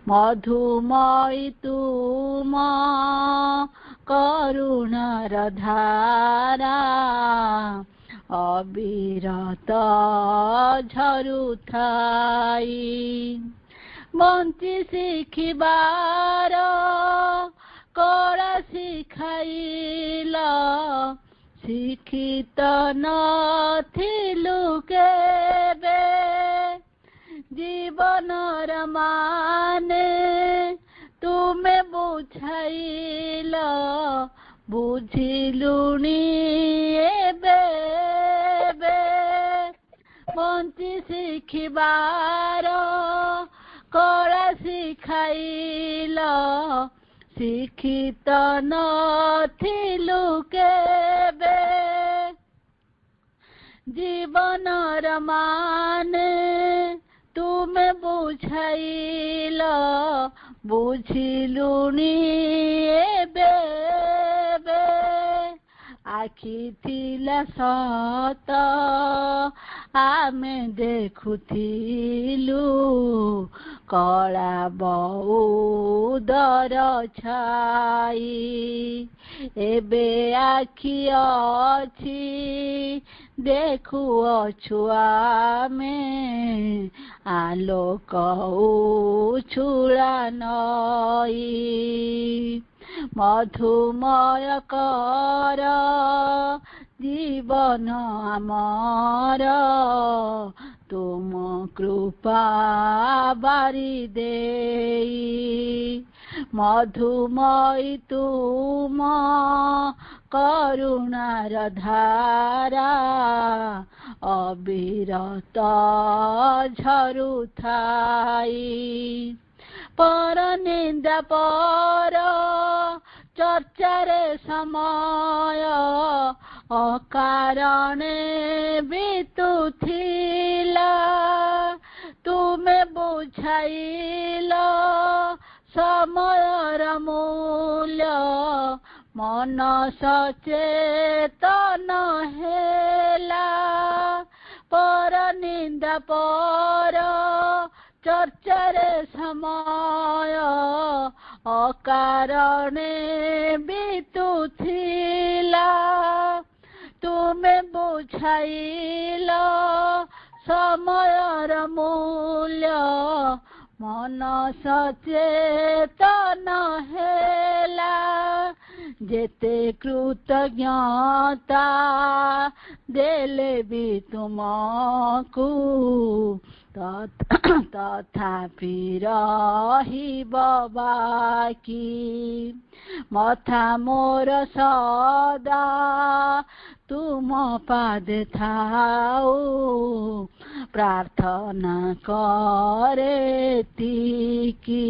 ମଧୁମୟୀ ତୁମ କରୁଣାର ଧାରା ଅବିରତ ଝରୁଥାଇ ବଞ୍ଚି ଶିଖିବାର କଳା ଶିଖାଇଲ ଶିକ୍ଷିତ ନଥିଲୁ କେବେ ଜୀବନର ମାନେ ତୁମେ ବୁଝାଇଲ ବୁଝିଲୁଣି ଏବେ ବଞ୍ଚି ଶିଖିବାର କଳା ଶିଖାଇଲ ଶିକ୍ଷିତ ନଥିଲୁ କେବେ ଜୀବନର ମାନେ ତୁମେ ବୁଝାଇଲ ବୁଝିଲୁଣି ଏବେ ଆଖି ଥିଲା ସତ ଆମେ ଦେଖୁଥିଲୁ କଳା ବଉଦର ଛାଇ ଏବେ ଆଖି ଅଛି ଦେଖୁଅଛୁ ଆମେ ଆଲୋକ ଉଛୁଳା ନଈ ମଧୁମୟ କର ଜୀବନ ଆମର ତୁମ କୃପା ବାରି ଦେଇ ମଧୁମୟୀ ତୁମ କରୁଣାର ଧାରା ଅବିରତ ଝରୁଥାଇ ପର ନିନ୍ଦା ପର ଚର୍ଚ୍ଚାରେ ସମୟ ଅକାରଣେ ବିତୁଥିଲା ତୁମେ ବୁଝାଇଲ ସମୟର ମୂଲ୍ୟ ମନ ସଚେତନ ହେଲା ପର ନିନ୍ଦା ପର ଚର୍ଚ୍ଚାରେ ସମୟ ଅକାରଣେ ବିତୁଥିଲା ତୁମେ ବୁଝାଇଲ ସମୟର ମୂଲ୍ୟ ମନ ସଚେତନ ହେଲା ଯେତେ କୃତଜ୍ଞତା ଦେଲେ ବି ତୁମକୁ ତଥାପି ରହିବ ବାକି ମଥା ମୋର ସଦା ତୁମ ପାଦେ ଥାଉ ପ୍ରାର୍ଥନା କରେ ତିକି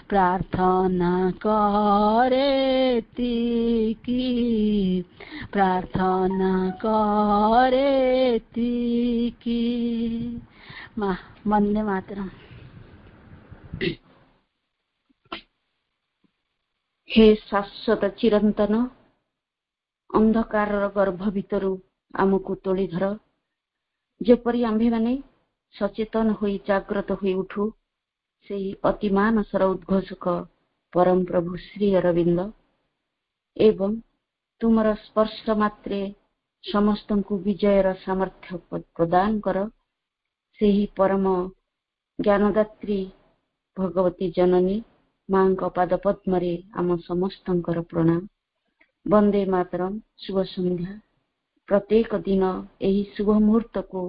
ପ୍ରାର୍ଥନା କରେ ତିକି ପ୍ରାର୍ଥନା କରେ ତିକି ବନ୍ଦେ ମାତରମ୍। हे शाश्वत चिरंतन अंधकारर गर्भ भितरु आमको तोली धर जेपरी आम्भे माने सचेतन होई जाग्रत होई उठू से अति मानसर उद्घोषक परम प्रभु श्री अरविंद एवं तुमर स्पर्श मात्रे समस्त को विजयर सामर्थ्य प्रदान कर से ही परम ज्ञानदात्री भगवती जननी मां पाद पद्मरे आम समस्तंकर प्रणाम। वंदे मातरम। शुभ संध्या। प्रत्येक दिन एही शुभ मुहूर्त को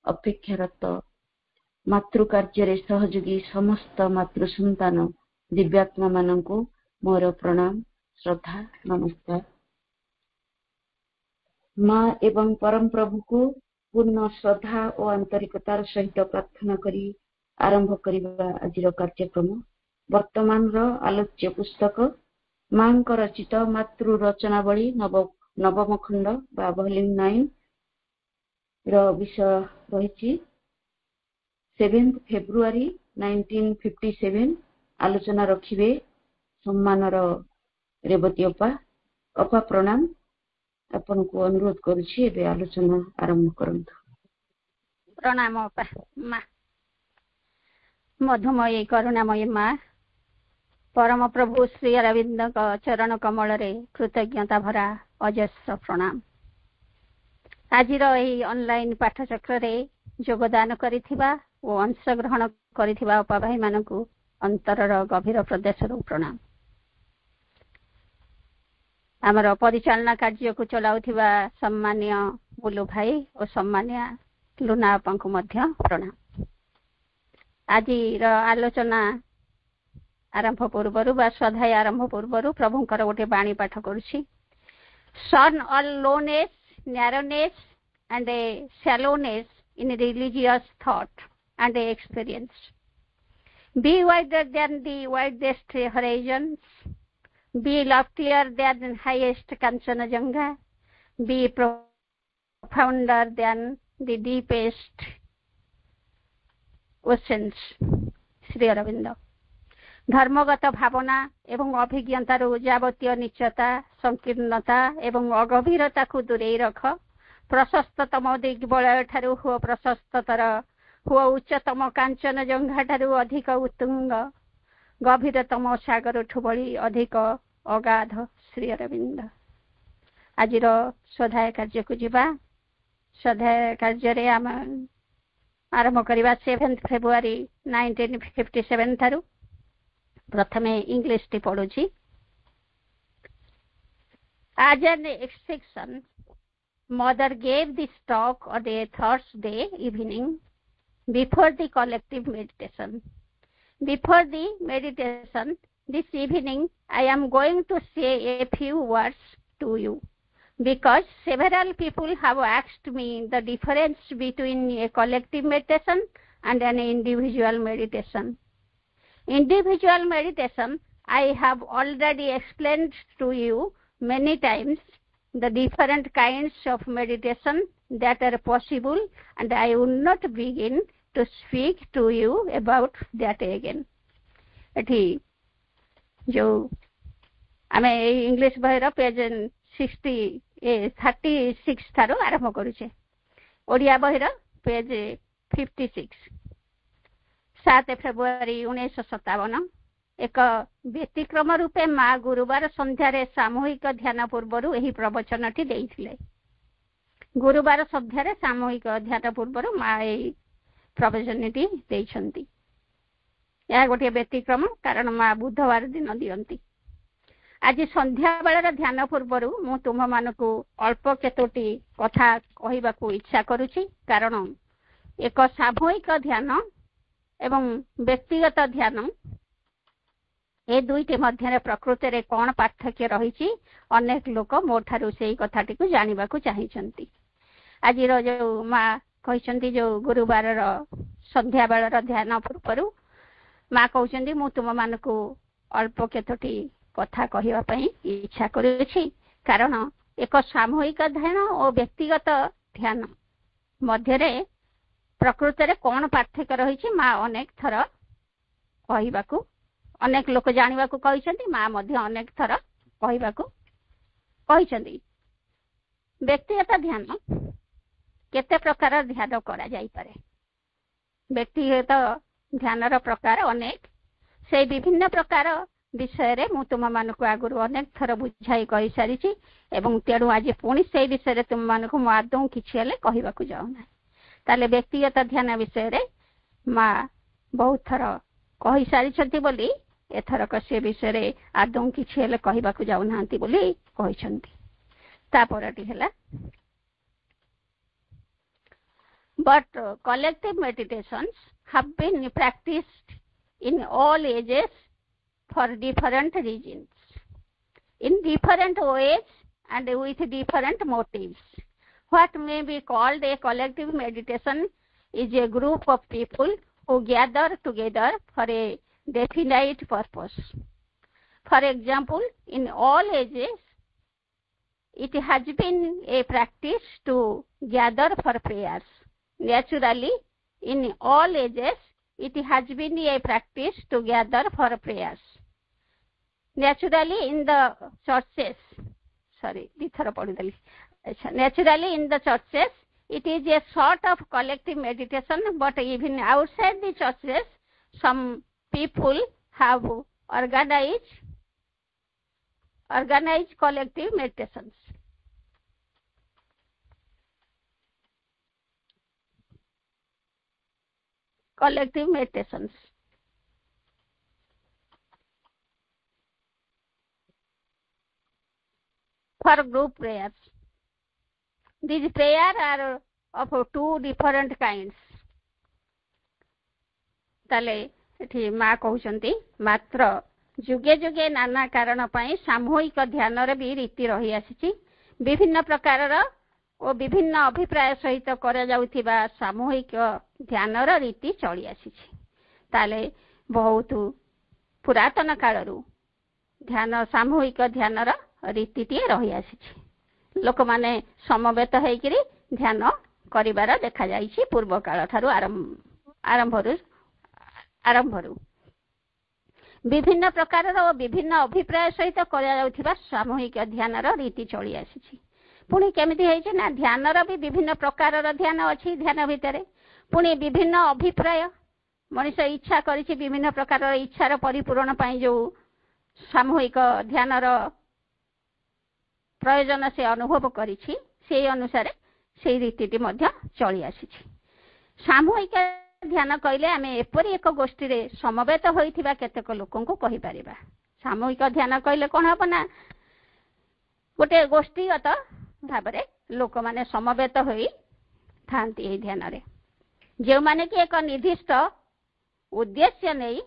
अपेक्षारत मातृकार्य सहयोगी समस्त मातृ संतान दिव्यात्मा मानंको मोर प्रणाम श्रद्धा नमस्कार। मां एवं परम प्रभु को पूर्ण श्रद्धा और आंतरिकतार सहित प्रार्थना करी आरंभ करिबा आजिर कार्यक्रम। वर्तमान आलोच्य पुस्तक मां रचित मातृ रचनावली नवम खंड बा वॉल्यूम 9 विषय रही 7 फेब्रुआरी 1957। आलोचना रखिबे सम्मानर रेवती अपा प्रणाम अपन को अनुरोध करुछि एबे आलोचना आरंभ करंतु। प्रणाम अपा। मधुमयी करुणामयी माँ परम प्रभु श्री अरविंद चरण कमल रे कृतज्ञता भरा अजस्र प्रणाम। आज ऑनलाइन पाठचक्र रे योगदान करिथिबा ओ अंशग्रहण करिथिबा उपभाई मानकु अंतरर गभीर प्रदेश प्रणाम। आमर परिचालना कार्य को चलाउथिबा सम्मान्य बुलु भाई और सम्मान्य लुना आपा मध्य प्रणाम। आज आलोचना आरंभ पूर्वर बा स्वाध्याय आरंभ पूर्वर प्रभुंकर गोटे बाणी पाठ करुछि। Shun all lowness narrowness and a shallowness in religious thought and experience, be wider than the widest horizons, be loftier than highest Kanchanajunga, be profounder than the deepest oceans। Shri Aurobindo धर्मगत भावना एवं अभिज्ञतार जावतीय निश्चयता संकीर्णता एवं अगभीरता को दूरे रख। प्रशस्ततम दिग्बलय ठारू हुआ प्रशस्ततर, हुआ उच्चतम कांचनजंघा ठारू अधिक उत्तुंग, गभीरतम सागर ठुबली अधिक अगाध। श्री अरविंद आज स्वाध्याय कार्य को जीवा। स्वाध्याय कार्य आम आरंभ करवा 7 फेब्रुआरी 1957 थारू। प्रथमे इंग्लिश टी पढ़ुची। As an exception, mother gave this talk on a Thursday evening before the collective meditation. Before the meditation this evening, I am going to say a few words to you, because several people have asked me the difference between a collective meditation and an individual meditation. Individual meditation, I have already explained to you many times the different kinds of meditation that are possible, and I will not begin to speak to you about that again. एठी जो आमे English बहिर page 36 थारो आरंभ करूचे। ओडिया बहिर page 56। 7 February 1957 एक व्यतिक्रम रूपे माँ गुरुवार संध्यारे सामूहिक ध्यान पूर्वर यही प्रवचनटी देइथिले। गुरुवार संध्यारे सामूहिक ध्यान पूर्वर माँ यही प्रवचनटी देइछंती। यह गोटे व्यतिक्रम, कारण माँ बुधवार दिन दियंती। आज संध्या बेलार ध्यान पूर्वर मु तुम मानकु अल्प केतोटी कथा कहिबाकू इच्छा करूची, कारण एक सामूहिक ध्यान एवं व्यक्तिगत ध्यान ए दुईटी मध्य प्रकृति रे कौन पार्थक्य रही अनेक लोक मो ठारू से कथाटी को जानिबा को चाहिछंती। आज जो माँ कहिसंती जो गुरुवार संध्या बेलार ध्यान पूर्वर माँ कहउछंती मु तुम मानकु अल्प केतोटी कथा कहिबा पई इच्छा करूछि, कारण एक सामूहिक ध्यान और व्यक्तिगत ध्यान मध्य रे प्रकृति रे कौन पार्थक्य रही माँ अनेक थर कहिबाकू, अनेक लोक जानिबाकू कहिसंती। माँ मध्य अनेक थर कहिबाकू कहिसंती। व्यक्तिगत ध्यान केते प्रकार ध्यान करा जाई पारे। व्यक्तिगत ध्यानर प्रकार अनेक, से विभिन्न प्रकार विषय रे मु तुम मानकू आगुरु अनेक थर बुझाई कहि सारिछि, एवं तेणु आज पुणी से विषय रे तुम मानकू मु आदौ किछि हेले कहिबाकू जाउना। ताले व्यक्तिगत ध्यान विषय रे माँ बहुत थर कहि सारिछंती बोली एथरक से विषय रे आदौ किछि हेले कहिबाकू जाउनांती बोली कहिसंती। तापरटी हेला but collective meditations have been practiced in all ages for different reasons, in different ways and with different motives. What may be called a collective meditation is a group of people who gather together for a definite purpose. For example, in all ages, it has been a practice to gather for prayers. Naturally, in all ages, it has been a practice to gather for prayers. Naturally, in the churches, naturally in the churches, it is a sort of collective meditation, but even outside the churches, some people have organized collective meditations. Collective meditations. For group prayers. These prayers are of two different kinds. ताले एठी माँ कहउछंती मात्र जुगे जुगे नाना कारण पई सामूहिक ध्यान रे भी रीति रही आसीची विभिन्न प्रकार और विभिन्न अभिप्राय सहित करा जाउथिबा सामूहिक ध्यान र रीति चली आसीची ताले बहुत पुरातन कालरू ध्यान सामूहिक ध्यान र रीति टी रही आसीची लोक माने समवेत हेकिरी ध्यान करिवार देखा जाईची पूर्व काल थारु आरंभरू विभिन्न प्रकार और विभिन्न अभिप्राय सहित करा जाउथिबा सामूहिक ध्यान र रीति चली आसीची पुणी केमिति हेछि ना ध्यान र भी विभिन्न प्रकार र ध्यान अछि ध्यान भितरे पुणी विभिन्न अभिप्राय मनुष्य इच्छा करिछि विभिन्न प्रकार र इच्छा र परिपूर्ण पई जो सामूहिक ध्यान र प्रयोजन से अनुभव करिछि से अनुसार से रीति मध्य चली आसीछि सामूहिक ध्यान कहले आमे एपरि एक गोष्ठी रे समवेत होइथिबा केतेक लोकन को कहि परिबा सामूहिक ध्यान कहले कोन हबना गोटे गोष्ठीगत भाबरे लोक माने समवेत होई थांती ए ध्यान रे जे माने कि एक निर्दिष्ट उद्देश्य नहीं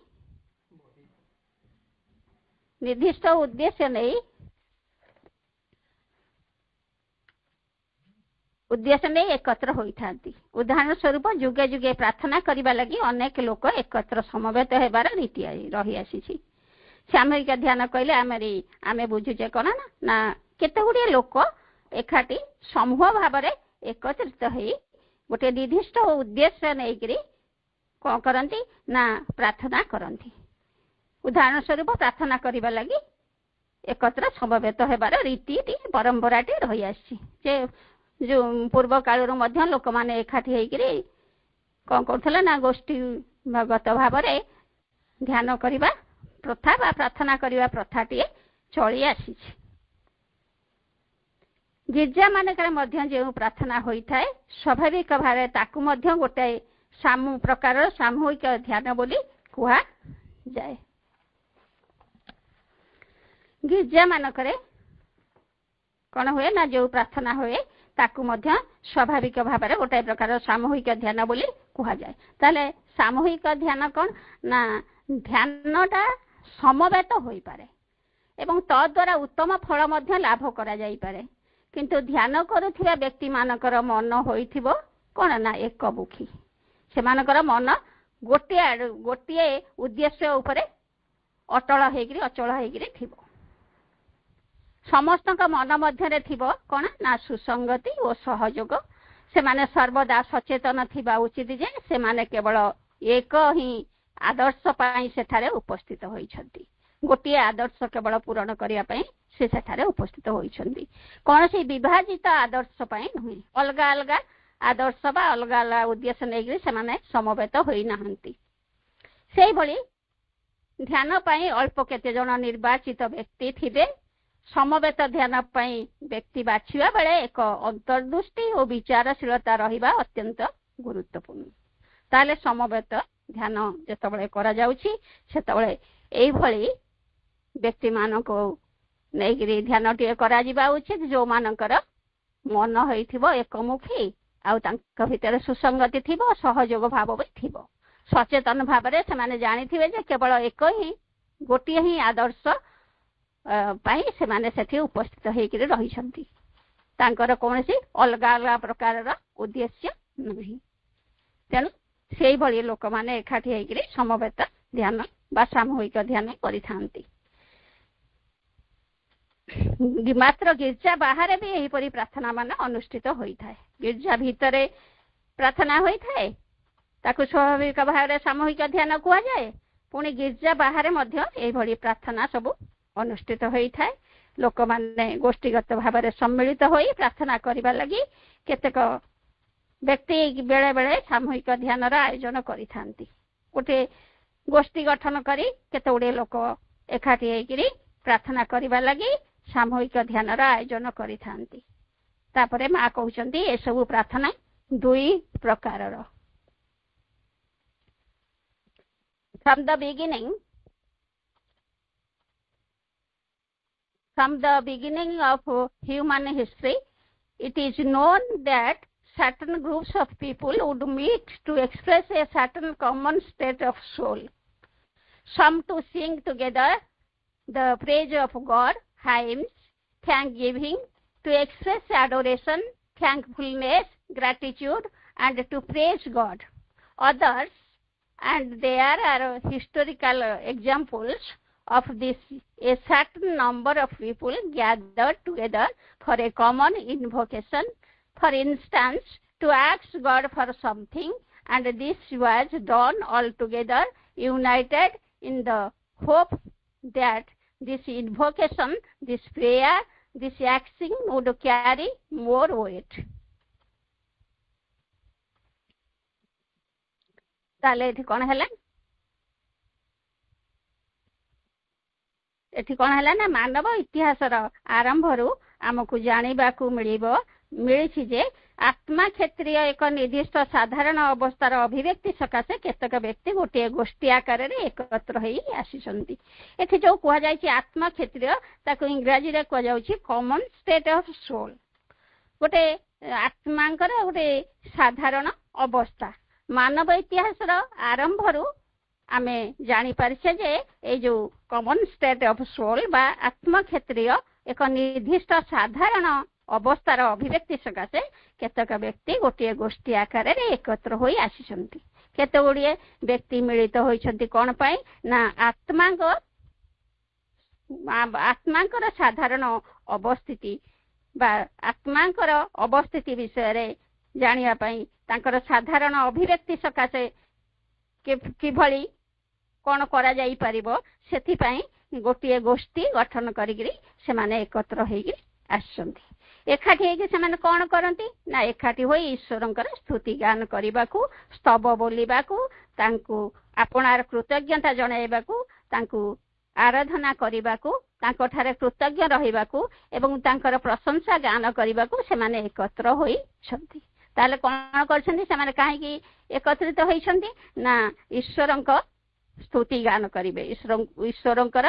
एकत्र होई थांती उदाहरण स्वरूप जुगे जुगे प्रार्थना करिबा लागि अनेक लोक एकत्र समवेत हेबार रीति रही आसीछि सामूहिक ध्यान कहले आमे बुझुचे कोन ना केते गुडी लोक एकाठी समूह भाबरे एकत्रित होई गोटे निर्दिष्ट उद्देश्य नेकरी कोन करंती ना प्रार्थना करंती उदाहरण स्वरूप प्रार्थना करिबा लागि एकत्र समवेत हेबार रीति परंपरा रही आसी जे जो पूर्व काल मध्य लोक माने एकाठी हेकरी कौन करथले ना गोष्ठीगत भाव में ध्यान करिबा प्रथा बा प्रार्थना करिबा प्रथाटी चली आसी गिर्जा मानकर मध्य जो प्रार्थना होई थाए स्वाभाविक भाव ताकू मध्य गोटे प्रकार सामूहिक ध्यान बोली कुहा जाए गिर्जा मानकरे कौन हुए ना जो प्रार्थना हुए ताकू मध्य स्वाभाविक भाव में गोटे प्रकार सामूहिक ध्यान बोली कुहा जाए ताले सामूहिक ध्यान कौन ना ध्यानटा समवेत होई पारे एवं तद्वारा उत्तम फल मध्य लाभ करा जाई पारे किंतु ध्यान करुथिबा व्यक्ति मानकर मन होइथिबो कोन ना एकमुखी से मानकर मन गोटे उद्देश्य उपरे अटल हेगिरी अचल हेगिरी थिबो समस्त मन मध्य थिबो कोन ना सुसंगति और सहयोग से माने सर्वदा सचेतन थिबा उचित जे से माने केवल एक ही आदर्श पाई सेठारे उपस्थित होइछंती गोटे आदर्श केवल पूरण करिया पई से सेठारे उपस्थित होइछंती कोन से विभाजित आदर्श पाई नहीं अलग अलग आदर्श बा अलग अलग उद्देश्य नेगरी से माने समवेत होई नाहंती सेही भली ध्यान पाई अल्प केते जन निर्वाचित व्यक्ति थिबे समवेत ध्यान पाई व्यक्ति बाछिबा बेले एक अंतर्दृष्टि और विचारशीलता रहिबा अत्यंत गुरुत्वपूर्ण ताले समवेत ध्यान जेतबळे करा जाउछि सेतबळे एई भली व्यक्ति मानको नेगिरी ध्यान टिए करा जिबा उचित जो मानकर मन होइथिबो एकमुखी आउ तांका भितर सुसंगति थिबो सहयोग भाव भी थिबो सचेतन भाव रे से माने जानिथिबे जे केवल एक ही गोटिए ही आदर्श पाई से माने सेठी उपस्थित हेकिरे रहिसंती तांकर कोनसी अलग अलग प्रकार उद्देश्य नहीं तेणु सेही भली लोक माने एकाठी हेकिरे समवेत ध्यान बा सामूहिक ध्यान करिथांती मात्र गिर्जा बाहर भी एहीपरि प्रार्थना मान अनुष्ठित होई थाए गिर्जा भितरे प्रार्थना होई थाए ताकू स्वाभाविक भाव सामूहिक ध्यान कुआ जाए पुणी गिर्जा बाहर मध्य एही भली प्रार्थना सब अनुष्ठित होई थाए लोक माने गोष्ठीगत भाव में सम्मिलित होई प्रार्थना करिबा लागि केतेक व्यक्ति बेले बेले सामूहिक ध्यान आयोजन करिथांती गोटे गोष्ठी गठन करी केते गुड़े लोक एकाठी होइकरी प्रार्थना करिबा लागि सामूहिक ध्यान आयोजन करिथांती। तापरे माँ कहउचंती ए सब प्रार्थना दुई प्रकारर। From the beginning of human history, it is known that certain groups of people would meet to express a certain common state of soul. Some to sing together the praise of God, hymns, thanksgiving, to express adoration, thankfulness, gratitude, and to praise God. Others, and there are historical examples of this, a certain number of people gathered together for a common invocation, for instance, to ask God for something, and this was done all together, united in the hope that this invocation, this prayer, this asking would carry more weight. ताले एठी कोन हैला ना मानव इतिहासर आरंभरू आमको जानिबाकू मिलिछि जे आत्मा क्षेत्रीय एक निर्दिष्ट साधारण अवस्थार अभिव्यक्ति सकाशे केतक व्यक्ति गोटे गोष्ठी आकार रे एकत्र होई आसीसंती। एठी जो कुहा जायछि आत्मा क्षेत्रीय ताको इंग्रजी रे कुहा जाउछि कॉमन स्टेट ऑफ सोल। गोटे आत्मांकर गोटे साधारण अवस्था मानव इतिहासर आरंभरू आमे जानी पारिछे जे ए जो कॉमन स्टेट ऑफ सोल बा आत्मा क्षेत्रीय एक निर्दिष्ट साधारण अवस्थार अभिव्यक्ति सकाशे केतक व्यक्ति गोटे गोष्ठी आकार रे एकत्र होई आसीसंती। केते गुड़िए व्यक्ति मिलित होइछंती कोन पई ना आत्मांकर साधारण अवस्थिति बा आत्मांकर अवस्थिति विषय रे जानिया पई तांकर साधारण अभिव्यक्ति सकाशे किभली कोन करा जाई परिबो सेथि पई गोटे गोष्ठी गठन करिगिरी से माने एकत्र होइगिरी आछंती। एकाठी होइकि से माने कोन करंती ना एकाठी होई ईश्वरंकर स्तुति गान करिबाकू स्तव बोलिबाकू तांकू आपणार कृतज्ञता जणाइबाकू तांकू आराधना करिबाकू तांको ठारे कृतज्ञ रहिबाकू एवं तांकर प्रशंसा गान करिबाकू से माने एकत्र होई छंती। ताले कोन करछंती से माने काहे कि एकत्रित होइछंती ना ईश्वरंक स्तुति गान करिवे ईश्वरंकर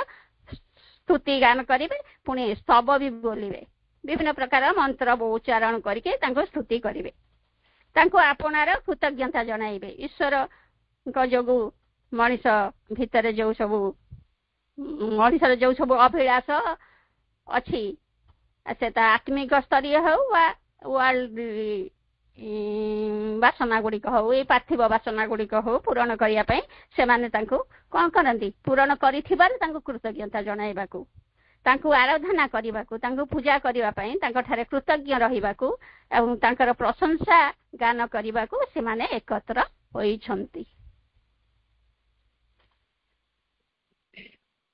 स्तुति गान करिवे पुणी स्तव भी बोलिवे विभिन्न प्रकार मंत्र उच्चारण करके तांको स्तुति करिवे तांको आपणार कृतज्ञता जणाइबे ईश्वर जोगु मनीष भितर जो सब मनीषर जो सब अभिलाष अछि सेटा आत्मिक स्तरीय हो वा वर्ल्ड बासना गुड़िक हो ये पार्थिव बासना गुड़िक हो पूरण करिया पई से माने तांको कोन करंती पूरण करिथिबार तांको कृतज्ञता जणाइबाकू तांको आराधना करिबाकू तांको पूजा करिबा पई तांको ठारे कृतज्ञ रहिबाकू एवं तांकर प्रशंसा गान करिबाकू से माने एकत्र होई छंती।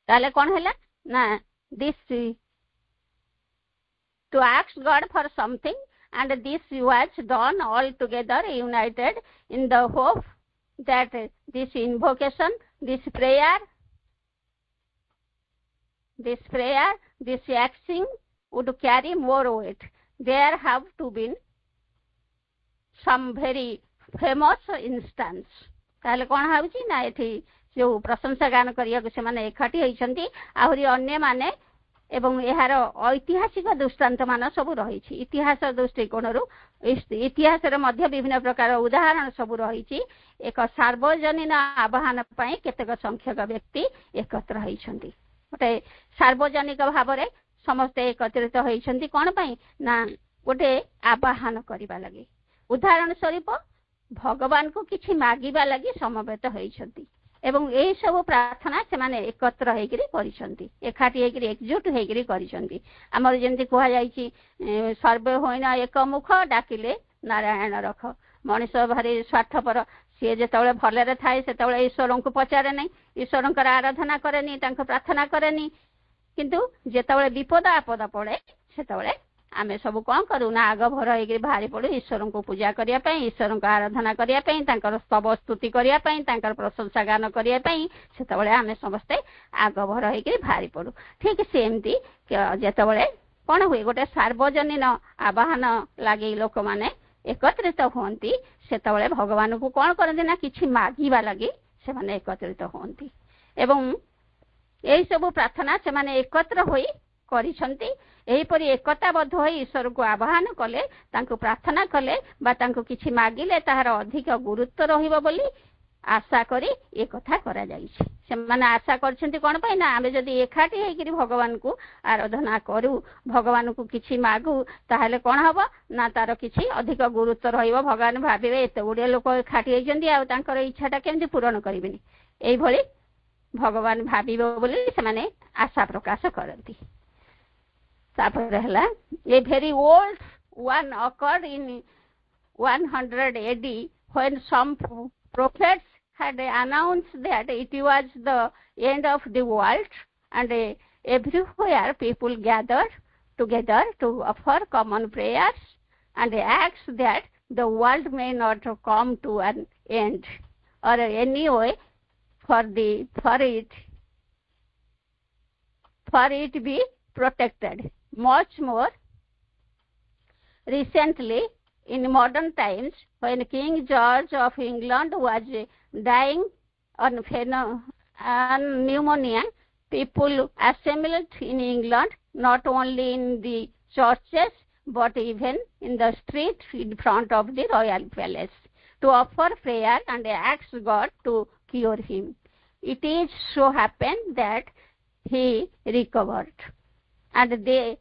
ताले कोन हैला ना this to ask God for something and this was done all together united in the hope that this invocation, this prayer, this asking would carry more weight. There have to be some very famous instance. ताले कोन हाउची ना एठी जो प्रशंसा गान करिया से माने एकाठी होइछंती आहुरी अन्य माने एवं यार ऐतिहासिक दृष्टांत मान सब रही इतिहास दृष्टिकोण इतिहास विभिन्न प्रकार उदाहरण सब रही एक सार्वजनीन आह्वान केतक संख्यक व्यक्ति एकत्र होती गोटे सार्वजनिक भाव में समस्ते एकत्रित होती कौन पाई ना गोटे आह्वान करने लगे उदाहरण स्वरूप भगवान को किछि मागिबा लगी समवेत होती एवं यही सब प्रार्थना से माने एकत्र होइकरी करिसंती एकाठी होइकरी एकजुट होइकरी करिसंती हमर जेंति कोहा जाईची सर्वे होइना एक मुख डाकिले नारायण रख मनुष्य भारी स्वार्थपर सी जेतबळे भलरे थाए सेतबळे ईश्वरन को पचारे नै ईश्वरनकर आराधना करेनी तांको प्रार्थना करेनी किंतु जेतबळे विपद आपद पड़े सेतबळे आमे सब कौन करू ना आग भर होकर बाहरी पड़ू ईश्वर को पूजा करने ईश्वर को आराधना करने स्तव स्तुति करने प्रशंसा गान करने से आम समस्ते आग भर होकर बाहरी पड़ू ठीक सेमती जिते कौन हुए गोटे सार्वजनीन आवाहन लगे लोक मैंने एकत्रित होती से भगवान को कौन करते ना कि मागिबा लगी से माने एकत्रित होती एवं यही सब प्रार्थना से माने एकत्र होई करिसंती एहीपरि एकताबद्ध हो ईश्वर को आवाहन कले तांको प्रार्थना कले बा तांको किछि मागिले ताहार अधिक गुरुत्व रहिबो बोली आशा करी ए कथा करा जाइछि से माने आशा करछंती कोन पय ना आमे जदी एखाटी हेकरी भगवान को आराधना करू भगवान को किछि मागू ताहाले कोन हबो ना तार किछि अधिक गुरुत्व रहिबो भगवान भाबिबे एते गुडे लोक एखाटी हेजंती आ तांकर इच्छाटा केमति पूर्ण करिबेनी एई भली भगवान भाबिबो बोली से माने आशा प्रकाश करंती a very old one occurred in 100 AD when some prophets had announced that it was the end of the world and everywhere people gathered together to offer common prayers and ask that the world may not come to an end or anyway for it be protected. Much more recently, in modern times, when King George of England was dying on pneumonia, people assembled in England, not only in the churches, but even in the street in front of the royal palace, to offer prayer and ask God to cure him. It is so happened that he recovered. And they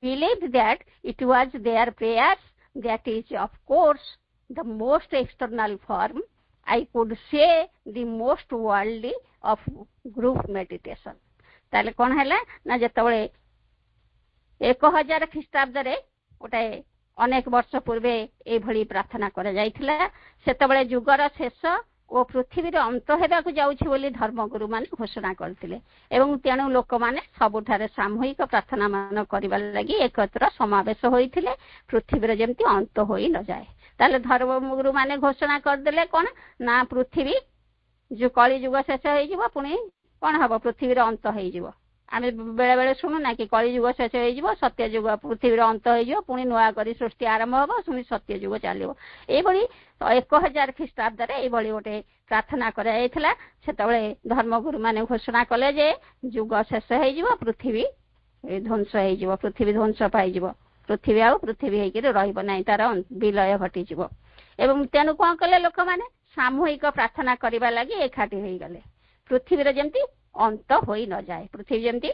believed that it was their prayers that is, of course, the most external form, I could say the most worldly of group meditation. ताले कौन है ना जिते 1000 ख्रीष्टाब्द गोटे अनेक वर्ष पूर्वे ये प्रार्थना कर से जुगर शेष और पृथ्वी अंत होगाकू जाऊँगी धर्मगुरु मान घोषणा करते तेणु लोक मैंने सबुठारे सामूहिक प्रार्थना मान करने लगी एकत्र समावेश होते पृथ्वी जमी अंत हो न जाए ताले धर्मगुरु मैंने घोषणा करदे कौन ना पृथ्वी जो कली जुग शेष हो पुणी कौन हम पृथ्वी अंत हो आम बेले बेले शुणु ना कि कली जुग शेष हो सत्य जुग पृथ्वी अंत हो पुणी नुआ कर सृष्टि आरंभ हम पुणी सत्य जुग चलो ये 1000 ख्रीष्टाब्द ये गोटे प्रार्थना कराइला से धर्मगुरु मैंने घोषणा कले जे जुग शेष हो पृथ्वी ध्वंस हो पृथ्वी ध्वंस पाई पृथ्वी आउ पृथ्वी होकर रही तार विलय घटीज एवं तेणु कौन कले लोक मैंने सामूहिक प्रार्थना करने लगी एकाठी हो गले पृथ्वी जमी अंत हो न जाए पृथ्वी जमी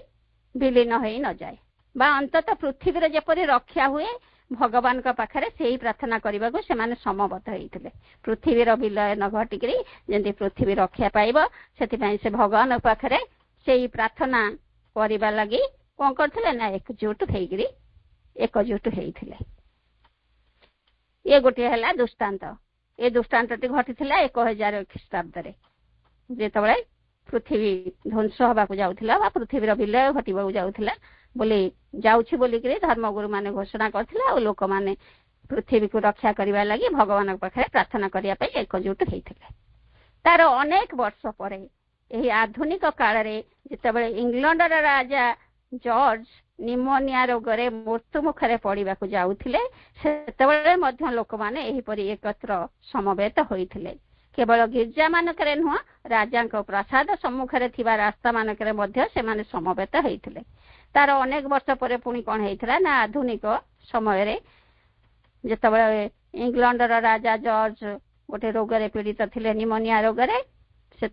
विलीन हो न जाए बा अंततः पृथ्वी जपरी रक्षा हुए भगवान का पाखरे से ही प्रार्थना करने को से समबद्ध होते पृथ्वीर विलय न घटिक जमी पृथ्वी रक्षा पाइब से भगवान पाखरे से ही प्रार्थना करने लगी कौन करते ना एकजुट होते ये गोटे है दृष्टांत ये दृष्टांत घटी 1000 ख्रीष्टाब्द जिते पृथ्वी ध्वंस होगा जाऊला पृथ्वीर विलय घटवा जाऊला बोली जाऊँगी बोलिक धर्मगुरु मैंने घोषणा करते लोक मैंने पृथ्वी को रक्षा करने लगी भगवान पाखे प्रार्थना करने एकजुट होते तार अनेक वर्ष पर यही आधुनिक काल जिते इंग्लैंड राजा जॉर्ज निमोनिया रोगरे मृत्यु मुखरे पड़ा जाऊले से लोक मैंने एकत्र समवेत होते केवल गिर्जा मानक नुह राजा प्रसाद सम्मुखें थिबा रास्ता मानक से समवेत होते तार अनेक वर्ष पर पुणी कौन होता ना आधुनिक समय जिते इंग्लैंड राजा जॉर्ज गोटे रोगरे पीड़ित थे निमोनिया रोगरे से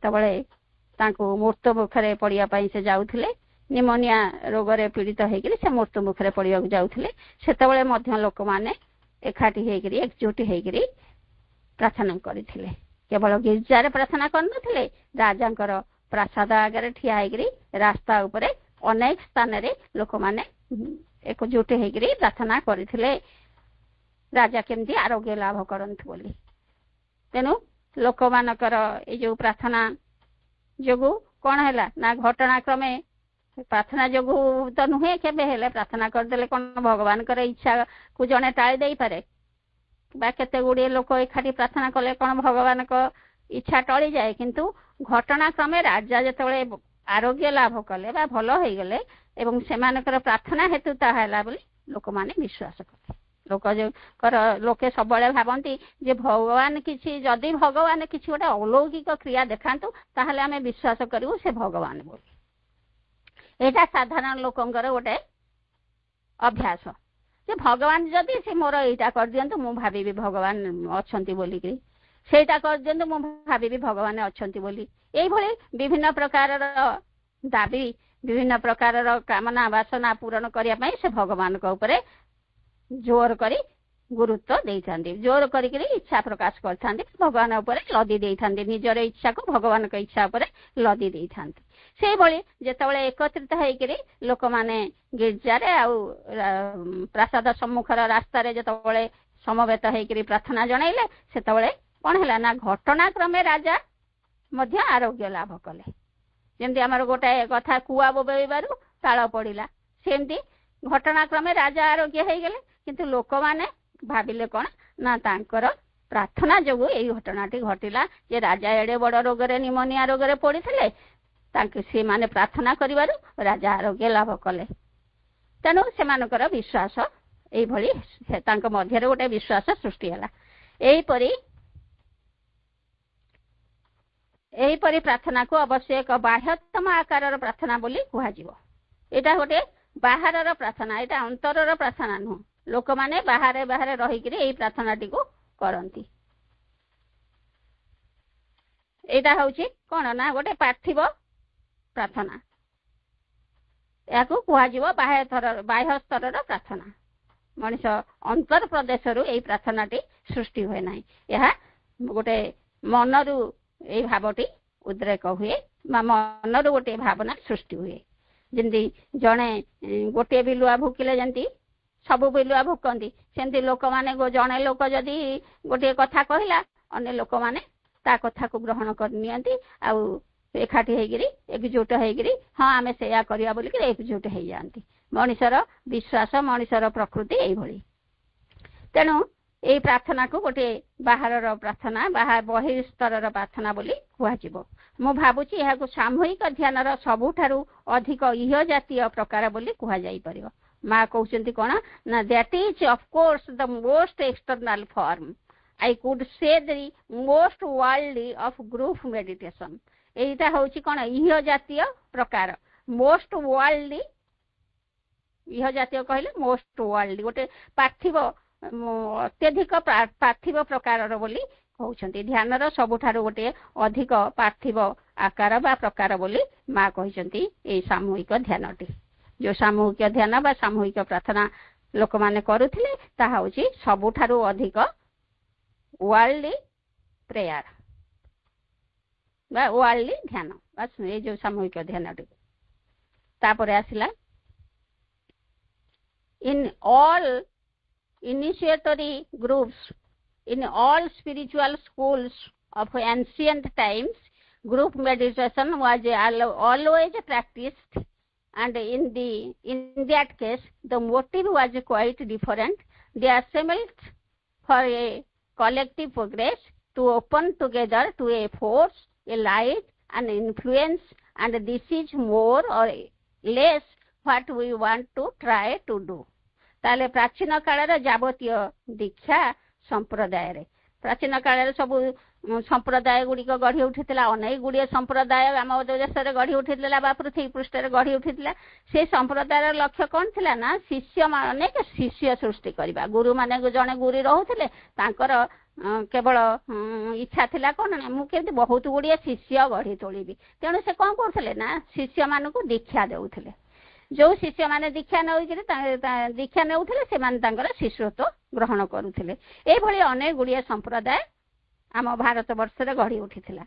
मृत्यु मुखरे पड़ाई से जाऊले निमोनिया रोगरे पीड़ित होकर से मृत्यु मुखरे पड़ा जाऊले से लोक मैंने एकाठी होकर एकजुट होकर प्रार्थना करते केवल गिर्जार प्रार्थना करते राजा प्रासाद आगे ठिया होकर रास्ता उपरे अनेक स्थान रे लोक मैंने एकजुट होकर प्रार्थना करते राजा केमती आरोग्य लाभ करंतु बोली तेणु लोक मानकर ये जो प्रार्थना जोगु कौन है ना घटनाक्रमे प्रार्थना जोगु तो नुहे केबे हेले प्रार्थना करदेले कोन भगवान कर इच्छा को जने टाळी देई पारे बा केते गुडी लोक एखादी प्रार्थना कले कोन भगवान को इच्छा टळी जाए किंतु घटनाक्रमे राजा जेतबेले आरोग्य लाभ कले बा भल हो गले एवं सेमानकर प्रार्थना हेतु ताहला बोली लोक माने विश्वास कले लोक जो कर लोके सबले भाबंती जे भगवान किछि जदि भगवान किछि गोटे अलौकिक क्रिया देखांतु ताहले आमे विश्वास करू से भगवान बोली एटा साधारण लोकंकर गोटे अभ्यास जे भगवान जदि से मोर एटा कर दियंतु मु भाबी भगवान अछंती बोली कि सेटा कर दियंतु मु भाबी भगवान अछंती बोली एई भली विभिन्न प्रकार दाबी विभिन्न प्रकार कामना वासना पूरण करिया पई से भगवान को ऊपर जोर करी गुरुत्व देइथांदी जोर करी इच्छा प्रकाश करथांदी भगवान ऊपर लदी देइथांदी निजर इच्छा को भगवान को इच्छा ऊपर लदी देइथांदी से भली जेतबेले एकत्रित हेकरी लोक माने गिरजारे आ प्रासाद सम्मुखर रास्ता रे जेतबेले समवेत हेकरी प्रार्थना जणाइले सेतबेले कोन हला ना घटनाक्रमे राजा मध्य आरोग्य लाभ कले जेमती हमर गोटे कथा कुआ बोबेबारु ताळ पड़िला सेमती घटनाक्रमे राजा आरोग्य हे गेले किंतु लोक माने भाबिले कोन ना तांकर प्रार्थना जोगु एई घटनाटी घटिला जे राजा एडे बड़ रोग रे निमोनिया रोग रे पड़िथिले तांके से माने प्रार्थना करिवारु राजा आरोग्य लाभ कले तेणु से मानकर विश्वास एई भली तांक मध्य रे गोटे विश्वास सृष्टि हला एही परी प्रार्थना को अवश्य एक बाह्यतम आकार प्रार्थना बोली कुहा जीवो एटा गोटे बाहर प्रार्थना एटा अंतर प्रार्थना नु लोक माने बाहर बाहर रही कि एही प्रार्थना टी को करंती एटा होची कोन ना गोटे पार्थिव प्रार्थना याकू कुहा जीवो बाह्य स्तर प्रार्थना मनुष्य अंतर प्रदेश रु एही प्रार्थना टी सृष्टि होय नाही यह गोटे मनरु एही भावटी उद्रेक हुए मनरु गोटे भावना सृष्टि हुए जेंती जणे गोटे बिलुआ भूकिले जेंती सब बिलुआ भूकंती सेंती लोक माने जणे लोक जदी गोटे कथा कहला अन्य लोक माने ता कथा को ग्रहण कर नियंती आ एकाठी हेगिरी एकजुट हेगिरी हाँ आमे सेया करिया बोली कि एकजुट हे जानती मनुष्यर विश्वास मनुष्यर प्रकृति एही भली तेणु एही प्रार्थना को गोटे बाहर प्रार्थना बाहर बहिस्तर प्रार्थना बोली कुहाजिबो मु भाबुची एहा को सामूहिक ध्यानर सबुठारु अधिक इह जातीय प्रकार बोली कुहा जाई परिबो मां कहउचंती कोन ना that is of course the most external form I could say the most worldly of group meditation एटा होची कोन इह जातीय प्रकार मोस्ट वर्ल्डली इह जातीय कहले मोस्ट वर्ल्डली गोटे पार्थिव अत्यधिक पार्थिव प्रकार बोली कहउछंती ध्यानर सबुठारु गोटे अधिक पार्थिव आकार बा प्रकार बोली मां कहउछंती ए सामूहिक ध्यानटी जो सामूहिक ध्यान बा सामूहिक प्रार्थना लोक माने करूथिले ताहा होची सबुठारु अधिक वर्ल्डली प्रेयर बा वर्ल्डली ध्यान बस ए जो सामूहिक ध्यानटी तापरे आसिला in all initiatory groups in all spiritual schools of ancient times group meditation was always practiced and in that case the motive was quite different they assembled for a collective progress to open together to a force a light and influence and this is more or less what we want to try to do ताले प्राचीन काल जावतीय दीक्षा संप्रदाय रे प्राचीन काल सब संप्रदाय गुडी को गढ़ी उठितला अनेक गुडी संप्रदाय आम देश रे गढ़ी उठितला बा पृथ्वी पृष्ठ रे गढ़ी उठितला से संप्रदायर लक्ष्य कोन थिला ना शिष्य अनेक शिष्य सृष्टि करबा गुरु माने जने गुरु रहउथिले तांकर केवल इच्छा थिला कोन ना मु केते बहुत गुडी शिष्य गढ़ी तोलिबी तेणु से कोन करथिले ना शिष्य मानको दीक्षा देउथिले जो शिष्य माने दीक्षा दीक्षा नेउथिले से माने तांकर शिष्यत्व ग्रहण करूथिले ए भली अनेक गुडिया संप्रदाय आम भारत वर्ष रे गढ़ी उठिथिला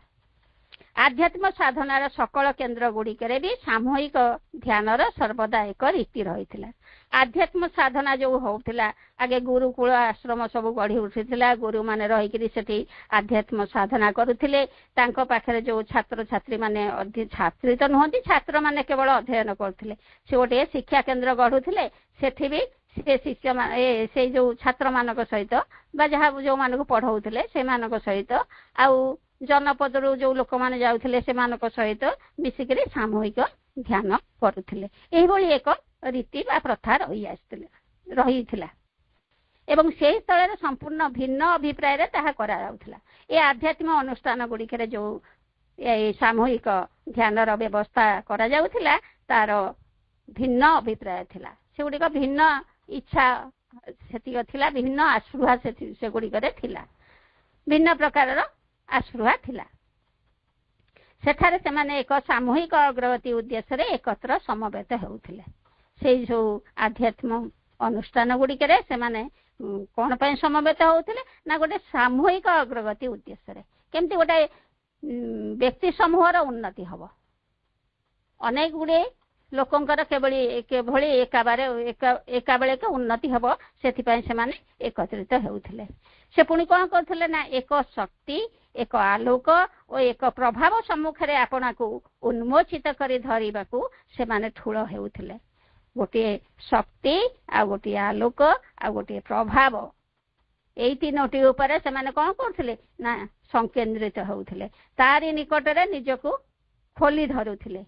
आध्यात्म साधनार सकल केन्द्र गुडी करे भी सामूहिक ध्यानर सर्वदा एक रीति रहिथिला आध्यात्म साधना जो होउथिला आगे गुरुकुल आश्रम सब गढ़ी उठिथिला गुरु माने रहिकरी सेठी आध्यात्म साधना करुथिले तांको पाखरे जो छात्र छात्री माने छात्री तो नहंती छात्र माने केवल अध्ययन करथिले से गोटे शिक्षा केंद्र गढ़ुथिले सेठी भी से शिष्य से जो छात्र मानक सहित बा जहाँ जो मानक पढ़ाउथिले से मानक सहित आउ जनपदरू जो लोक माने जाउथिले से मानक सहित मिसिकरी सामूहिक ध्यान करुथिले एही भली एक रीति बा प्रथा रही एवं से स्थल संपूर्ण भिन्न अभिप्राय रे ताहा करा जाउथिला ए आध्यात्मिक अनुष्ठान गुड़िकरे जो सामूहिक ध्यान व्यवस्था करा जाउथिला तार भिन्न अभिप्राय थिला से गुड़िक भिन्न इच्छा सेतिक थिला भिन्न आस्पृहा से गुड़िकरे थिला भिन्न प्रकार आस्पृहा थिला सेठारे से माने एक सामूहिक अग्रगति उद्देश्य रे एकत्र समवेत हेउथिले से जो आध्यात्म अनुष्ठान गुड़िकरे से माने कौन पे समवेत होउथिले ना गोटे सामूहिक अग्रगति उद्देश्य रे केमती गोटे व्यक्ति समूहर उन्नति हबो अनेक गुड़े लोकंकर केवली एका बेले के उन्नति हबो सेथि पय से माने एकत्रित हेउथिले से पुणी कौन करथिले ना एक शक्ति एक आलोक और एक प्रभाव सम्मुख रे आपना को उन्मोचित करी धरिबाकू से माने ठूल हेउथिले गोटे शक्ति आ गोटे आलोक आ गोटे प्रभाव एई तीनोटी ऊपर से माने कौन करथिले ना संकेंद्रित होउथिले तारी निकट रे निजको खोली धरुथिले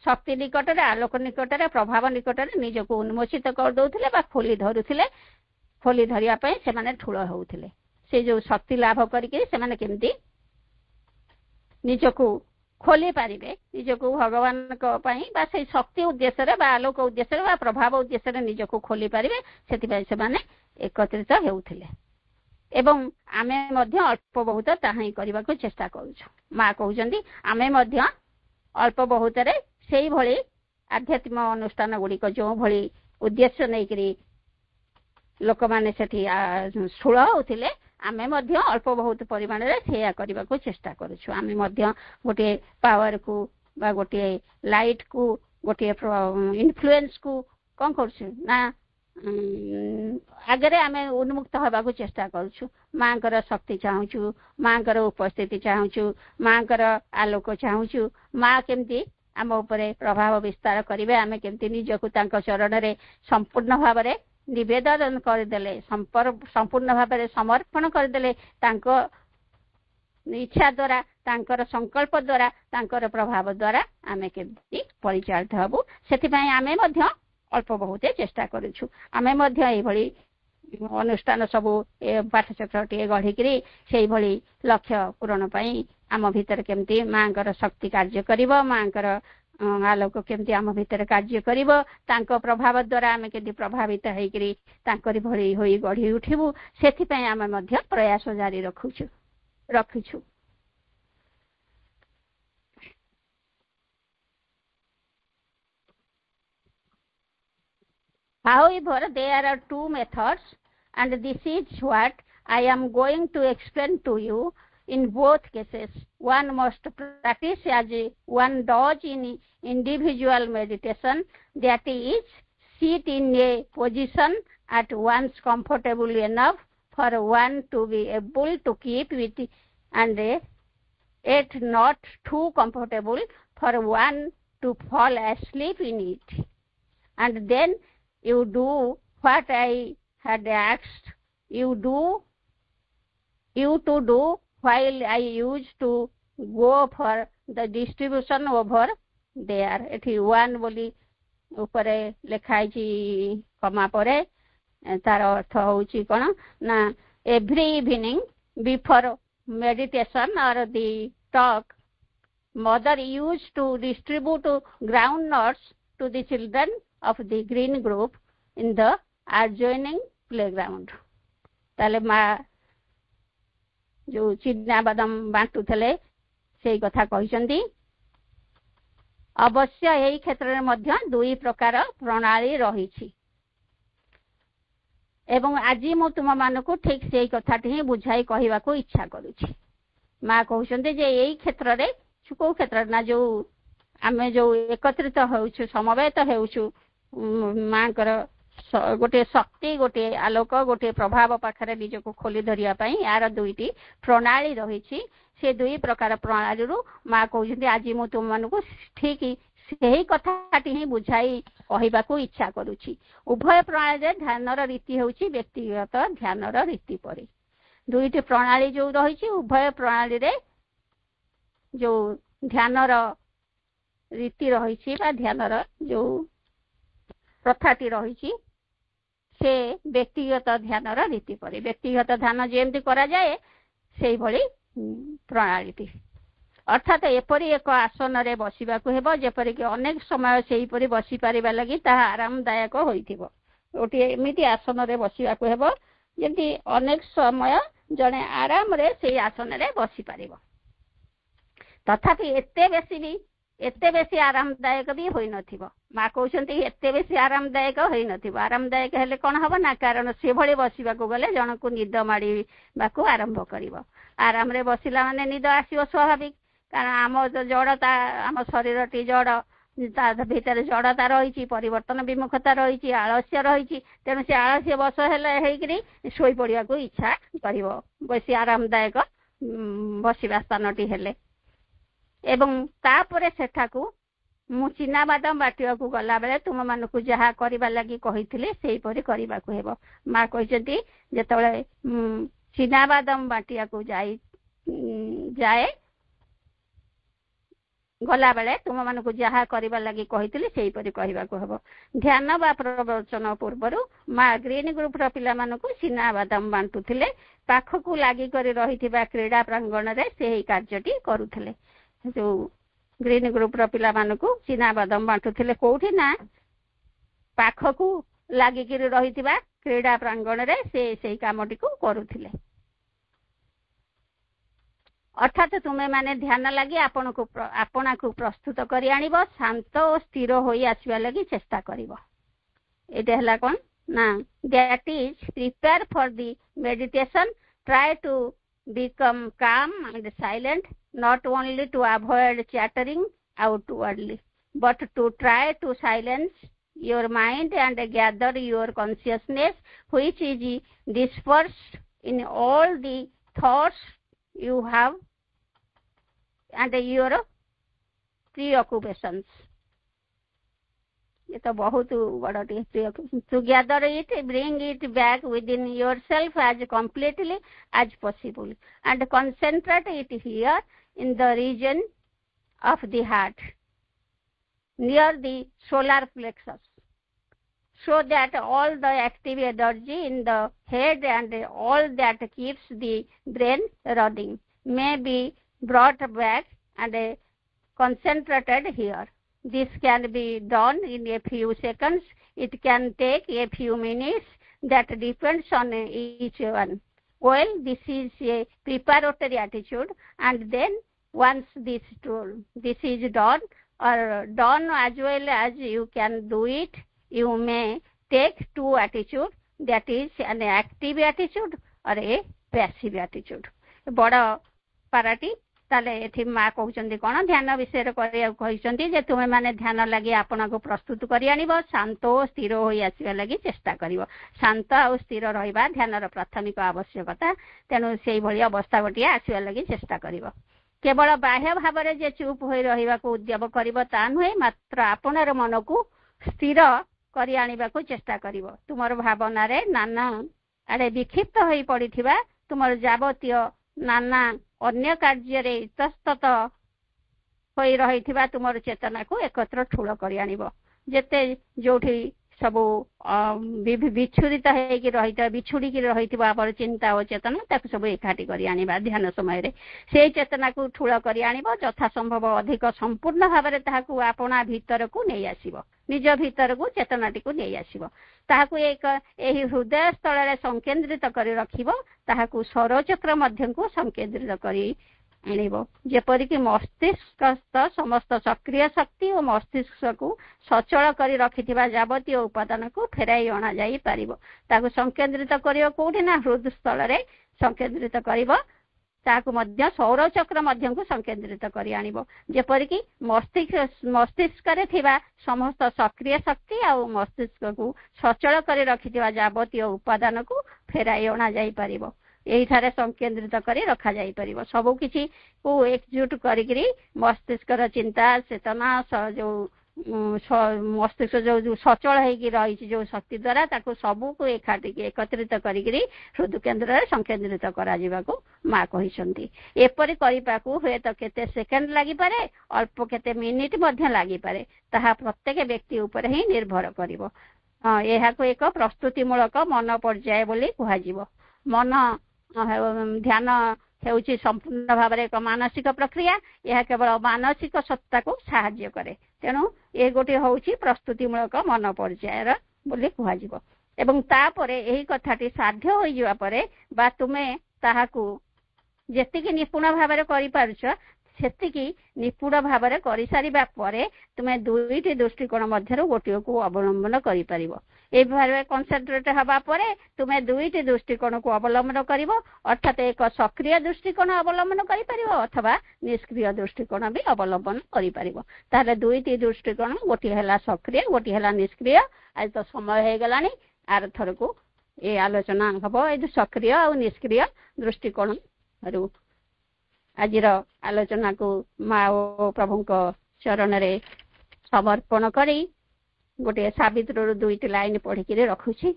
शक्ति निकट रे आलोक निकट रे प्रभाव निकट रे निजको उन्मोचित कर दउथिले बा खोली धरुथिले खोली धरिया पय से माने ठूल होउथिले से जो शक्ति लाभ करके से माने केमती निजको खोली पारिबे निजको भगवान को पई बा से शक्ति उद्देश्य रे बा आलोक उद्देश्य रे बा प्रभाव उद्देश्य रे निजको खोली पारिबे सेति पय से माने एकत्रित हेउथिले एवं आमे मध्य अल्प बहुत ताहाई करबा को चेष्टा करूछु मा कहउचंदी आमे मध्य अल्प बहुत रे सेही भली आध्यात्मिक अनुष्ठान गुडी को जो भली उद्देश्य नै करी लोक माने सेठी सुळ होथिले आमे मध्य अल्प बहुत परिमाण रे सेया करबा को चेष्टा करूछु आमे मध्य गोटे पावर को बा गोटे लाइट को गोटे इन्फ्लुएंस को कोन करछु ना आगरे आमे उन्मुक्त होबा को चेष्टा करूछु मांकर शक्ति चाहूछु मांकर उपस्थिति चाहूछु मांकर आलोक चाहूछु मा केमती आम उपरे प्रभाव विस्तार करिवे आमे केमती निजको तांको चरण रे संपूर्ण भाव रे निवेदन करदेले संपूर्ण भाव रे समर्पण करदेले तांको इच्छा द्वारा तांकर संकल्प द्वारा तांकर प्रभाव द्वारा आमे केमती परिचालित हबु सेति पय आमे मध्य अल्प बहुत चेष्टा करूछु आमे मध्य एई भली अनुष्ठान सब पाठचक्रटी गढ़िकी से भली लक्ष्य पूरण पई आम भीतर केमती मांकर शक्ति कार्य करिवो मांकर आलोक केमती आम भीतर कार्य करिवो तांको प्रभाव द्वारा आमे केमती प्रभावित हेकरी तांकरी भली होई गढ़ी उठिबु सेथि पय आमे मध्य प्रयास जारी रखुछु However, there are two methods, and this is what I am going to explain to you. In both cases, one must practice as one does in individual meditation, that is, sit in a position at once comfortable enough for one to be able to keep it, and yet not too comfortable for one to fall asleep in it. And then you do what I had asked you to do while I used to go for the distribution over there. एठी one बोली ऊपरे लेखाई छी कमा परे तार अर्थ होउची कोन ना every evening before meditation or the talk mother used to distribute groundnuts to the children of the green group in the adjoining playground. ताले मा जो चिन्ना बादाम बांटू थले सेही कथा कहिसंती अवश्य एही क्षेत्र रे मध्य दुई प्रकार प्रणाली रहिछि एवं आज मु तुम मानको ठीक सेही कथाटी ही बुझाई कहिबा को इच्छा करूछि मा कहउसंती जे एही क्षेत्र रे को क्षेत्र ना जो आमे जो एकत्रित होउछु समवेत होउछु मांकर गोटे शक्ति गोटे आलोक गोटे प्रभाव पाखरे निजको खोली धरिया पई यार दुईटी प्रणाली रही से दुई प्रकार प्रणाली माँ कहते आज मु तुम मानक ठीक सही कथाटी ही बुझाई कहवाकू इच्छा करुछि। उभय प्रणाली ध्यानर रीति होछि व्यक्तिगत ध्यानर रीति परि दुईटी प्रणाली जो रही उभय प्रणाली रे जो ध्यानर रीति रही ध्यानर जो प्रथाटी रही से व्यक्तिगत ध्यानर रीति परि व्यक्तिगत ध्यान जेमती करा जाए सेही भली प्रणाली अर्थात एपरी एक आसन रे बसिबाकू हेबो जेपरि कि अनेक समय सेही परि बसि परिबा लागि ता आरामदायक होइथिबो। गोटे एमिति आसन रे बसिबाकू हेबो जेमति अनेक समय जने आराम रे सेही आसन रे बसि परिबो। तथापि एते बेसी आरामदायक भी होई नथिबो। माँ कहउछन्ती एते बेसी आरामदायक होई नथिबो। आरामदायक हेले कोन हबो ना कारण से भली बसिबाकू गले जनकू निद माडीबाकू आरंभ करिवो। आराम रे बसिला माने निद आसीबो स्वाभाविक कारण आम जड़ता आम शरीरटी जड़ ता भीतर जड़ता रही परिवर्तन विमुखता रही आलस्य रही तेणु से आलस्य बस है शोई पड़ा को इच्छा कर बेसी आरामदायक बसवा स्थानटी हेले एवं तापरे सेठाकू मु चिनाबादाम बाटिया को गला बेले तुम मानकू जहा करबा लागि कहिथिले सेही परि करबा को हेबो। माँ कहिसंती जेतबेले चिनाबादाम बाटिया को जाए गला बेले तुम मानकू जहा करबा लागि कहिथिले सेही परि कहबा को हेबो। ध्यान बा प्रवचन पूर्वरु माँ ग्रीन ग्रुप र पिला मानकू चिनाबादाम बांटुथिले पाखकू लागि करी रहिथिबा क्रीडा प्रांगण रे सेही कार्यटी करूथिले। जो ग्रीन ग्रुप र पिला मानकू चिनाबादाम बांटुथिले कोठी ना पाखकू लागि करी रहिथिबा क्रीडा प्रांगण रे सेही कामटी को करूथिले। अर्थात तुम्हें माने ध्यान लगी आपना को प्रस्तुत करी आनिबो शांत और स्थिर होई आसीबा लगी चेष्टा करिवो। एटा हला कोन ना that is prepare for the meditation try to become calm and silent not only to avoid chattering outwardly but to try to silence your mind and gather your consciousness which is dispersed in all the thoughts you have and your preoccupations। ये तो बहुत बड़ा to gather it bring it back within yourself as completely as possible and concentrate it here in the region of the heart near the solar plexus so that all the active energy in the head and all that keeps the brain running may be brought back and concentrated here। This can be done in a few seconds. It can take a few minutes. That depends on each one. Well, this is a preparatory attitude, and then once this is done or done as well as you can do it, you may take two attitudes. That is an active attitude or a passive attitude। बड़ा पाराटी ताले एथि माँ कहउचंदी कोन ध्यान विषय रे करिया कहउचंदी जे तुमे माने ध्यान लागि आपना को प्रस्तुत करि आनिबो शांत और स्थिर होई आसीबा लागि चेष्टा करिवो। शांत और स्थिर रहिबा ध्यानर प्राथमिक आवश्यकता तेनु सेही भली अवस्था गटिया आसीबा लागि चेष्टा करिवो। केवल बाह्य भाव रे जे चुप होई रहिबा को उद्यम करिवो ता नहे मात्र आपनर मन को स्थिर करि आनिबा को चेष्टा करिवो। तुमर भावना रे नाना आडे विक्षिप्त होई पडिथिबा तुमर जावतीय नाना अन्य कार्य रे इतस्तत होई रहिथिबा तुमर चेतना को एकत्र ठूल करि आनिबो। जेते जोठी सब विच्छुरित हेकि रहिता बिछुड़ी कि रहिथिबा आपर चिंता और चेतना ताकु सब एकाठी करि आनिबा ध्यान समय रे सेही चेतना को ठूल करि आनिबो यथा संभव अधिक संपूर्ण भाव रे ताकु आपना भीतर को नै आसीबो निज भीतर को चेतनाटी को नै आसीबो ताकु एक एही हृदय स्थल रे संकेंद्रित करि रखिबो ताकु सौरचक्र मध्यम को संकेंद्रित करि आनिबो जेपरि कि मस्तिष्क समस्त सक्रिय शक्ति और मस्तिष्क को सचल करि रखिथिबा जावतीय उपादान को फेराई अणा जाई पारिबो ताकु संकेंद्रित करियो कोठी ना हृदय स्थल रे संकेंद्रित करिबो ତାହାକୁ ମଧ୍ୟ ସୌର ଚକ୍ର ମଧ୍ୟକୁ ସଂକେନ୍ଦ୍ରିତ କରି ଆଣିବ, ଯେପରିକି ମସ୍ତିଷ୍କରେ ଥିବା ସମସ୍ତ ସକ୍ରିୟ ଶକ୍ତି ଆଉ ମସ୍ତିଷ୍କକୁ ସଚଳ କରି ରଖିଥିବା ଯାବତୀୟ ଉପାଦାନକୁ ଫେରାଇ ଅଣାଯାଇପାରିବ। ଏହିଠାରେ ସଂକେନ୍ଦ୍ରିତ କରି ରଖାଯାଇପାରିବ। ସବୁ କିଛିକୁ ଏକଜୁଟ କରିକିରି ମସ୍ତିଷ୍କର ଚିନ୍ତା ଚେତନା ଯୋଉ ମସ୍ତିଷ୍କ ଯୋଉ ସଚଳ ହେଇକି ରହିଛି ଯୋଉ ଶକ୍ତି ଦ୍ୱାରା ତାକୁ ସବୁକୁ ଏକାଠିକି ଏକତ୍ରିତ କରିକିରି ହୃଦ କେନ୍ଦ୍ରରେ ସଂକେନ୍ଦ୍ରିତ କରାଯିବାକୁ ମା କହିଛନ୍ତି। ଏପରି କରିବାକୁ ହୁଏତ କେତେ ସେକେଣ୍ଡ ଲାଗିପାରେ, ଅଳ୍ପ କେତେ ମିନିଟ୍ ମଧ୍ୟ ଲାଗିପାରେ, ତାହା ପ୍ରତ୍ୟେକ ବ୍ୟକ୍ତି ଉପରେ ହିଁ ନିର୍ଭର କରିବ। ଏହାକୁ ଏକ ପ୍ରସ୍ତୁତିମୂଳକ ମନ ପର୍ଯ୍ୟାୟ ବୋଲି କୁହାଯିବ। ମନ ଧ୍ୟାନ ହେଉଛି ସମ୍ପୂର୍ଣ୍ଣ ଭାବରେ ଏକ ମାନସିକ ପ୍ରକ୍ରିୟା। ଏହା କେବଳ ମାନସିକ ସତ୍ତାକୁ ସାହାଯ୍ୟ କରେ। ତେଣୁ ଏ ଗୋଟିଏ ହେଉଛି ପ୍ରସ୍ତୁତିମୂଳକ ମନ ପର୍ଯ୍ୟାୟର ବୋଲି କୁହାଯିବ। ଏବଂ ତାପରେ ଏହି କଥାଟି ସାଧ୍ୟ ହୋଇଯିବା ପରେ ବା ତୁମେ ତାହାକୁ ଯେତିକି ନିପୁଣ ଭାବରେ କରିପାରୁଛ ସେତିକି ନିପୁଣ ଭାବରେ କରିସାରିବା ପରେ ତୁମେ ଦୁଇଟି ଦୃଷ୍ଟିକୋଣ ମଧ୍ୟରୁ ଗୋଟିଏକୁ ଅବଲମ୍ବନ କରିପାରିବ। ଏହି ଭାବରେ କନସେନ୍ଟ୍ରେଟ ହେବା ପରେ ତୁମେ ଦୁଇଟି ଦୃଷ୍ଟିକୋଣକୁ ଅବଲମ୍ବନ କରିବ, ଅର୍ଥାତ ଏକ ସକ୍ରିୟ ଦୃଷ୍ଟିକୋଣ ଅବଲମ୍ବନ କରିପାରିବ ଅଥବା ନିଷ୍କ୍ରିୟ ଦୃଷ୍ଟିକୋଣ ବି ଅବଲମ୍ବନ କରିପାରିବ। ତାହେଲେ ଦୁଇଟି ଦୃଷ୍ଟିକୋଣ, ଗୋଟିଏ ହେଲା ସକ୍ରିୟ, ଗୋଟିଏ ହେଲା ନିଷ୍କ୍ରିୟ। ଆଜି ତ ସମୟ ହେଇଗଲାଣି, ଆର ଥରକୁ ଏ ଆଲୋଚନା ହବ ଏଇ ସକ୍ରିୟ ଆଉ ନିଷ୍କ୍ରିୟ ଦୃଷ୍ଟିକୋଣରୁ। ଆଜିର ଆଲୋଚନାକୁ ମା ଓ ପ୍ରଭୁଙ୍କ ଚରଣରେ ସମର୍ପଣ କରି ଗୋଟିଏ ସାବିତ୍ରୀରୁ ଦୁଇଟି ଲାଇନ ପଢିକିରି ରଖୁଛି।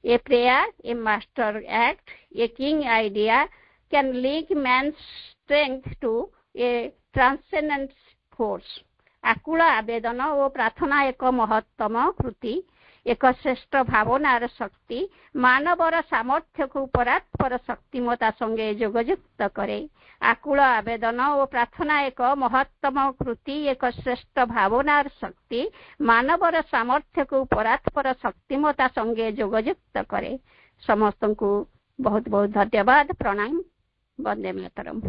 A prayer, a master act, a king idea can link man's strength to a transcendent force. ଆକୁଳ ଆବେଦନ ଓ ପ୍ରାର୍ଥନା ଏକ ମହତ୍ତମ କୃତି, ଏକ ଶ୍ରେଷ୍ଠ ଭାବନାର ଶକ୍ତି ମାନବର ସାମର୍ଥ୍ୟକୁ ପରାତ୍ପର ଶକ୍ତିମତା ସଙ୍ଗେ ଯୋଗଯୁକ୍ତ କରେ। ଆକୁଳ ଆବେଦନ ଓ ପ୍ରାର୍ଥନା ଏକ ମହତ୍ତମ କୃତି, ଏକ ଶ୍ରେଷ୍ଠ ଭାବନାର ଶକ୍ତି ମାନବର ସାମର୍ଥ୍ୟକୁ ପରାତ୍ପର ଶକ୍ତିମତା ସଙ୍ଗେ ଯୋଗଯୁକ୍ତ କରେ। ସମସ୍ତଙ୍କୁ ବହୁତ ବହୁତ ଧନ୍ୟବାଦ, ପ୍ରଣାମ, ବନ୍ଦେ ମାତରମ୍।